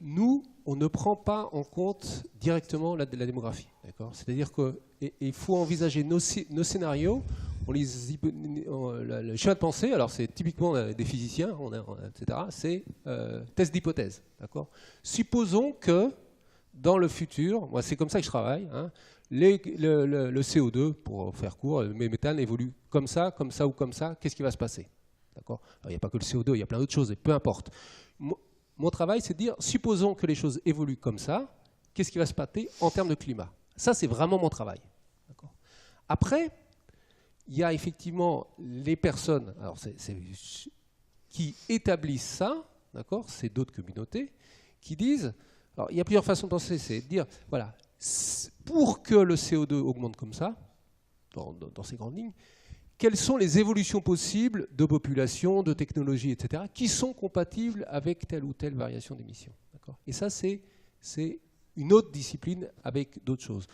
nous, on ne prend pas en compte directement la démographie. C'est-à-dire qu'il faut envisager nos scénarios, le schéma de pensée, alors c'est typiquement des physiciens, etc., c'est test d'hypothèse. Supposons que dans le futur, moi c'est comme ça que je travaille, hein, le CO2, pour faire court, le méthane évolue comme ça ou comme ça, qu'est-ce qui va se passer? Alors, il n'y a pas que le CO2, il y a plein d'autres choses, et peu importe. Mon travail, c'est de dire, supposons que les choses évoluent comme ça, qu'est-ce qui va se passer en termes de climat? Ça, c'est vraiment mon travail. Après, il y a effectivement les personnes qui établissent ça, c'est d'autres communautés, qui disent, alors il y a plusieurs façons de penser, c'est de dire, voilà, pour que le CO2 augmente comme ça, dans ces grandes lignes, quelles sont les évolutions possibles de population, de technologie, etc., qui sont compatibles avec telle ou telle variation d'émissions. Et ça, c'est une autre discipline avec d'autres choses.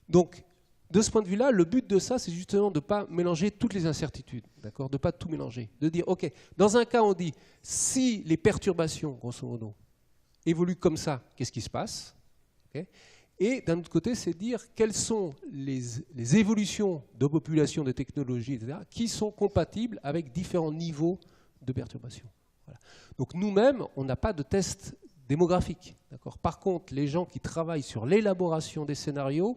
Donc, de ce point de vue-là, le but de ça, c'est justement de ne pas mélanger toutes les incertitudes, de ne pas tout mélanger. De dire, OK, dans un cas, on dit, si les perturbations, grosso modo, évoluent comme ça, qu'est-ce qui se passe? Et d'un autre côté, c'est dire quelles sont les évolutions de population, de technologie, etc., qui sont compatibles avec différents niveaux de perturbation. Voilà. Donc nous-mêmes, on n'a pas de test démographique. Par contre, les gens qui travaillent sur l'élaboration des scénarios,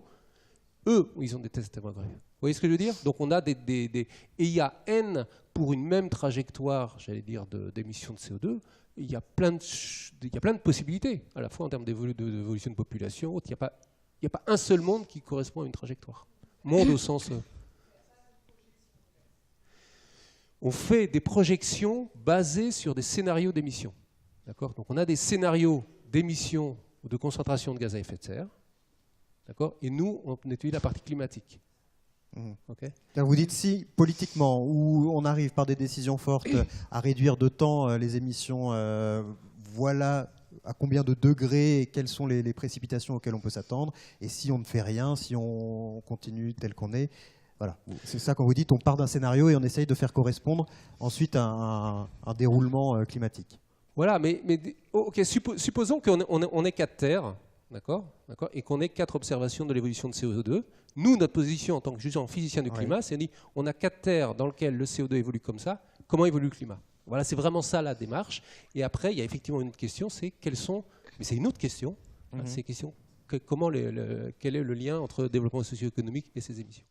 eux, ils ont des tests démographiques. Vous voyez ce que je veux dire? Donc on a et il y a N pour une même trajectoire, j'allais dire, d'émissions de CO2. Il y a plein de possibilités, à la fois en termes d'évolution de population. Il n'y a pas un seul monde qui correspond à une trajectoire. Monde au sens... On fait des projections basées sur des scénarios d'émissions. Donc on a des scénarios d'émissions ou de concentration de gaz à effet de serre. Et nous, on étudie la partie climatique. Vous dites si, politiquement, où on arrive par des décisions fortes à réduire de temps les émissions, voilà à combien de degrés et quelles sont les précipitations auxquelles on peut s'attendre. Et si on ne fait rien, si on continue tel qu'on est, voilà. C'est ça quand vous dites on part d'un scénario et on essaye de faire correspondre ensuite un déroulement climatique. Voilà, mais supposons qu'on est 4 terres. Et qu'on ait 4 observations de l'évolution de CO2. Nous, notre position en tant que jugeant physicien du climat, c'est on a 4 terres dans lesquelles le CO2 évolue comme ça. Comment évolue le climat? Voilà, c'est vraiment ça la démarche. Et après, il y a effectivement une autre question, c'est quelles sont... Mais c'est une autre question. C'est question quel est le lien entre développement socio-économique et ces émissions?